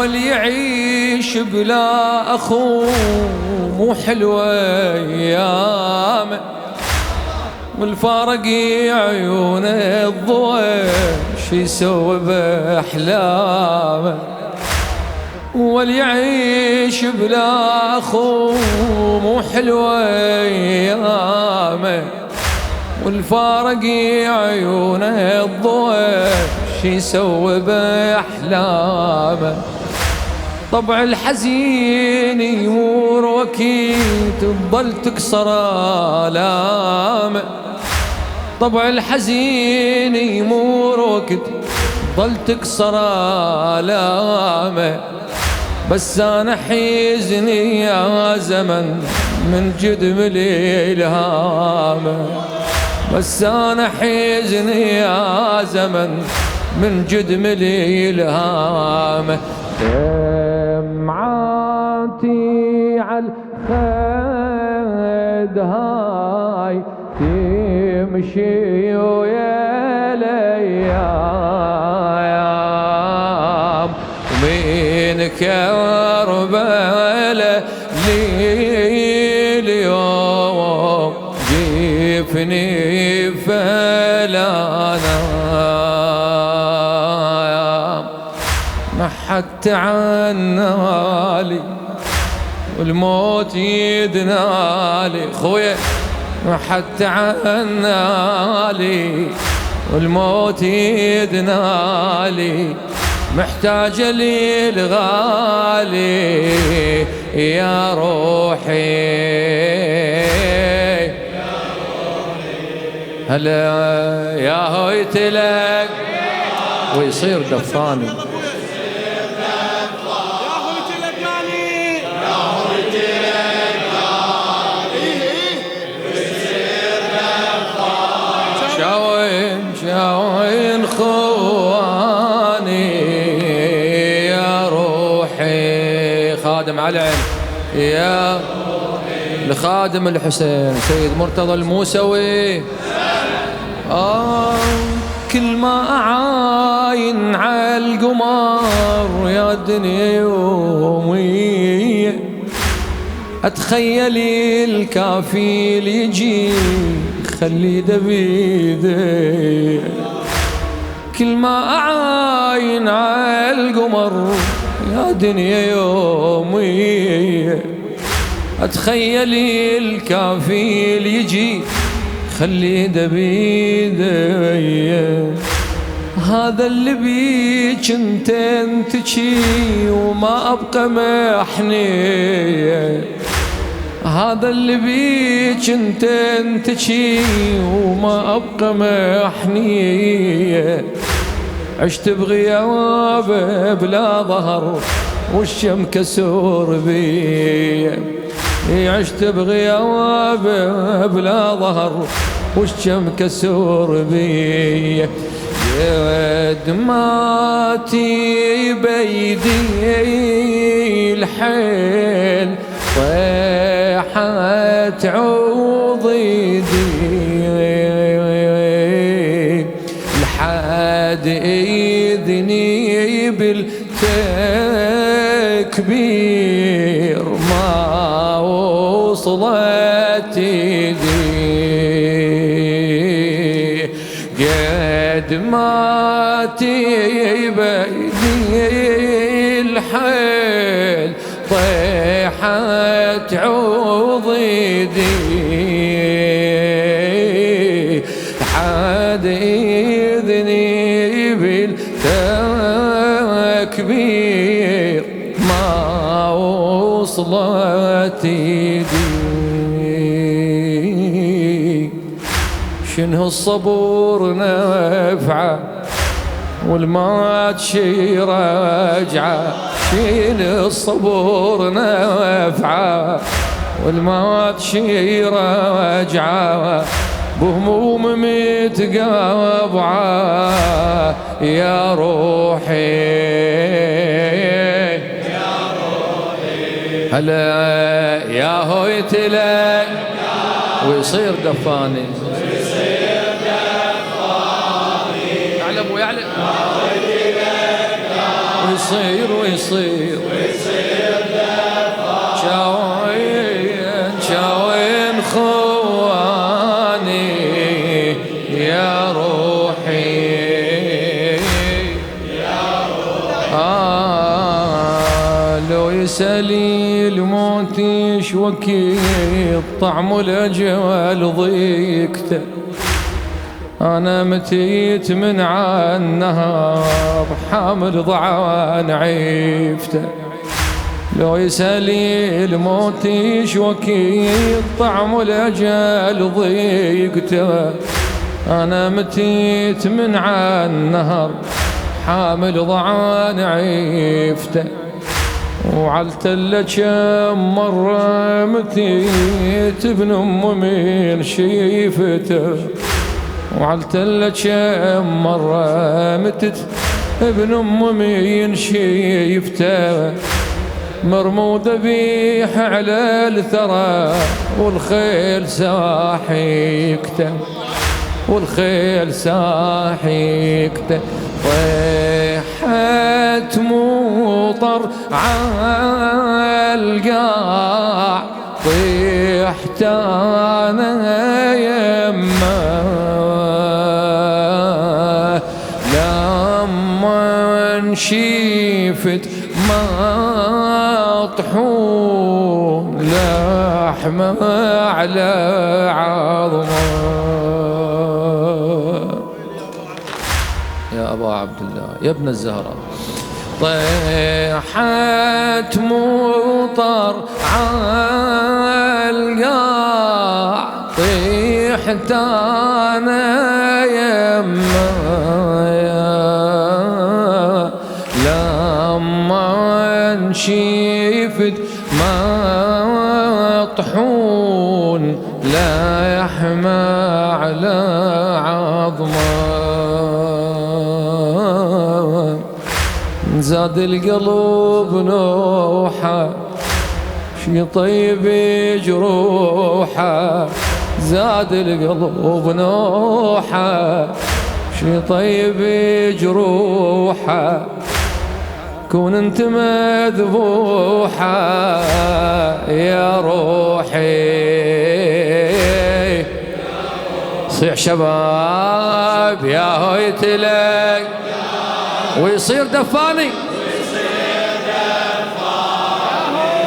واللي يعيش بلا أخو مو حلوة أيامه، والفارق عيونه الضوء شي يسوي بأحلامه. واللي يعيش بلا أخو مو حلوة أيامه، والفارق عيونه الضوء شي يسوي بأحلامه. طبع الحزين يمور وكيد تضل تكسر آلامه، طبع الحزين يمور وكيد تضل تكسر آلامه. بس أنا حزني يا زمن من جد ملي إلهامه، بس أنا حزني يا زمن من جد ملي إلهامه. دمعاتي عالخد هاي تمشي ويا الأيام، ومن كربلاء لي اليوم جفني فلا نام. ما حتى عنالي والموت يدنالي خويا، ما حتى عنالي والموت يدنالي. محتاجة لي الغالي يا روحي، هلا يا هويتلك ويصير دفاني. شاوين خواني يا روحي. خادم على العين يا روحي لخادم الحسين سيد مرتضى الموسوي. كل ما أعاين على القمر يا الدنيا يومي، أتخيل الكافيل يجي خلي دبيدي. كل ما أعاين على القمر يا دنيا يومي، أتخيل الكافيل يجي خلي دبيدي. هذا اللي بيك انت تشي وما أبقى محنية، هذا اللي بيك انت تشي وما أبقى محنية. عشت بغيابه بلا ظهر والشم كسور بي، عشت بغيابه بلا ظهر والشم كسور بي. دمعتي بيدي الحيل طيحت عضيدي، لحد إذني بالتكبير ما وصلت إيدي. قد ما تبيني الحيل طيحت عضيدي، حد إذني بالتكبير ما وصلت إيدي. شنو الصبور نفعه والمات شي رجعه، شنو الصبور نفعه والمات شي رجعه. بهموم متقابعه يا روحي يا روحي، هلا يا هويتلك ويصير دفاني. يعلم ويعلم ويصير شاوين خواني يا روحي لو يسألي الموت ايش وكيل طعم الأجوال ضيقته أنا متيت من عالنهار حامل ضعان عيفته لو يسألي الموت ايش وكيل طعم الأجل ضيقته أنا متيت من عالنهار حامل ضعان عيفته وعالتلة كم مرة متيت ابن أم من شيفته وعالتلة كم مرة متت ابن أم من شيفته مرمود ذبيح على الثرى والخيل ساحيكته والخيل ساحيكته طيحت مطر عالقاع طيحت انا يمه لما انشيفت مطحون لحمه على عظمه يا أبا عبد الله يا ابن الزهراء طيحت مطر عالقاع طيحت أنا يمه لما انشيفت مطحون لا يحمى على عظمه زاد القلب نوحة شي طيب جروحة زاد القلب نوحة شي طيب جروحة كون انت مذبوحة يا روحي صيح شباب يا هويت لك ويصير دفاني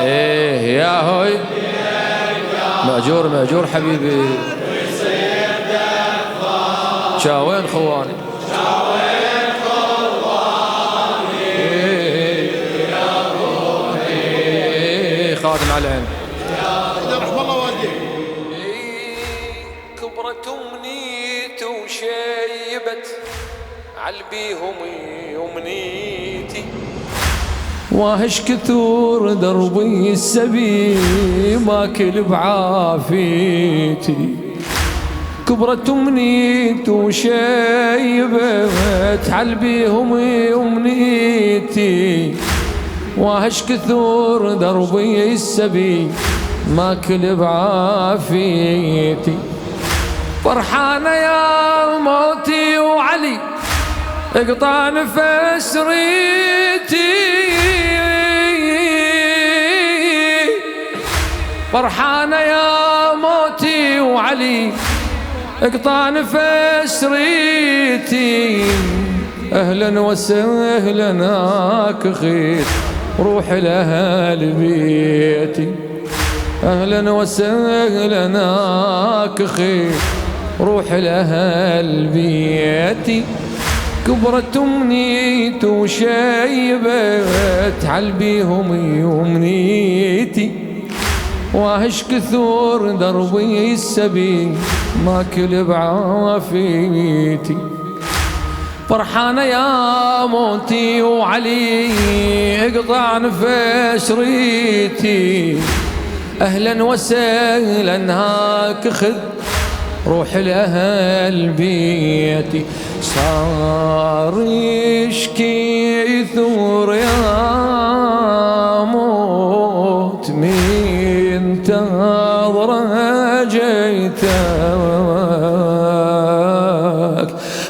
ايه يا هوي مأجور حبيبي شاوين خواني خادم على العين رحم الله والديك كبرت أمنيتي وشيبت علبيهم أمنيتي واهش كثور دربي السبي ماكل بعافيتي كبرت أمنيتي وشيبت علبيهم أمنيتي واهش كثور دربي السبي ماكل بعافيتي فرحانة يا موتي وعلي اقطع نفس ريتي فرحانة يا موتي وعلي اقطع نفس ريتي اهلا وسهلا هاك خير روح لأهل بيتي أهلا وسهلا هاك خير روح لأهل بيتي كبرت أمنيتي وشيبت علبيهم أمنيتي واهش كثور دربي السبي ماكل بعافيتي فرحانة يا موتي وعلي اقطع نفس ريتي أهلا وسهلا هاك خذ روح لأهل بيتي صار يشكي ثور يا موت من تنظر جيتك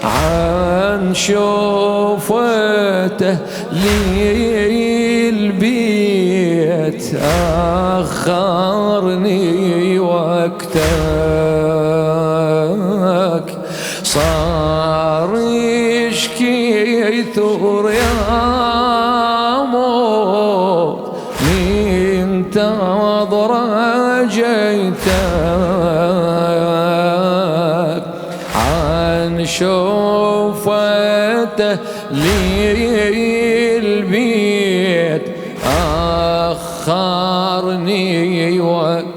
عن شوفة فوته لي البيت أخرني وقتك صار يشكي ثور يا موت من تنظر جيتك عن شوفته لي البيت أخرني وقتك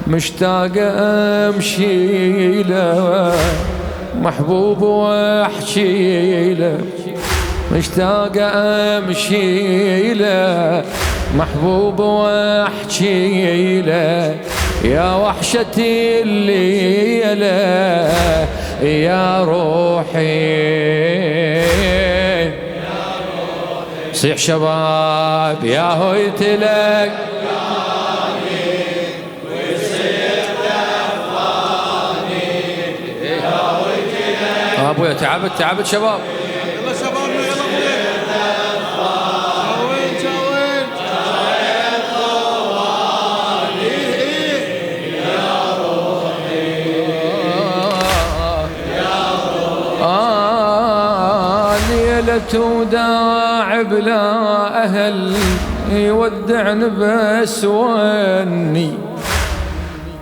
مشتاق أمشي له محبوب واحكي له مشتاق أمشي له محبوب واحكي له يا وحشتي الليلة يا روحي صيح شباب يا هويت لك ابويا تعبت شباب يلا شبابنا يلا شاوين شاوين يا روحي ليلة وداع بلا أهل يودعن بس وني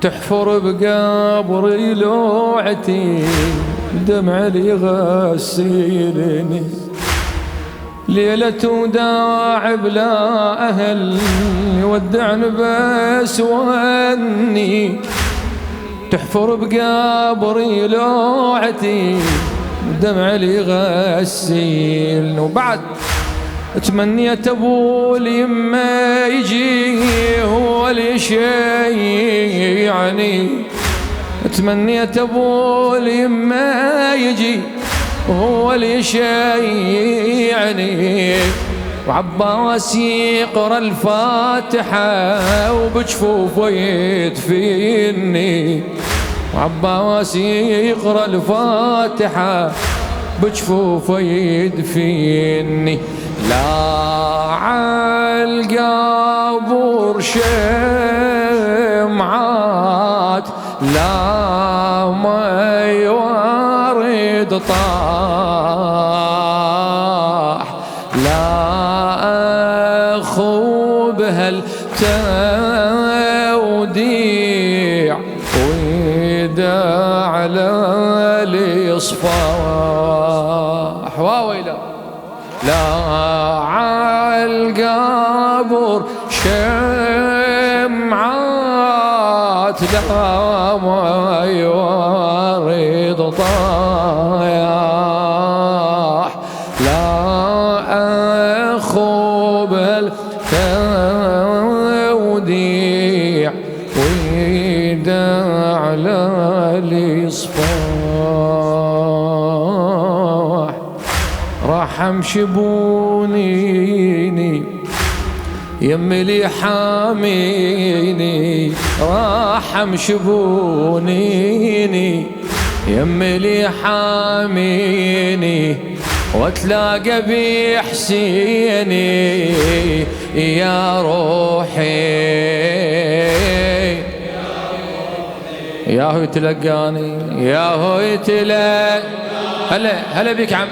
تحفر بقبري لوعتي دمع لي غسيلني ليلة وداع بلا أهل يودعن بس وني تحفر بقبري لوعتي دمع لي غسيلني وبعد تمنيت ابو اليمه يجي هو اللي يعني تمنيت ابو اليمه يجي هو اللي يعني وعباس يقرا الفاتحه وبجفوفه يدفني وعباس يقرا الفاتحه بجفوفه يدفني لا عالقبر شمعات لا ما يوارد طاح لا أخو بهالتوديع ويدع على الإصفاح واويلا لا عالقبر شمعات لا ما يوارد طايح لا أخو بالتوديع ويدع على الإصفاح راح امشي بونيني يمي لي حاميني راح امشي بونيني يمي لي حاميني واتلاقى بحسيني يا روحي يا هو تلقاني يا هو تلقاني هلا بك عم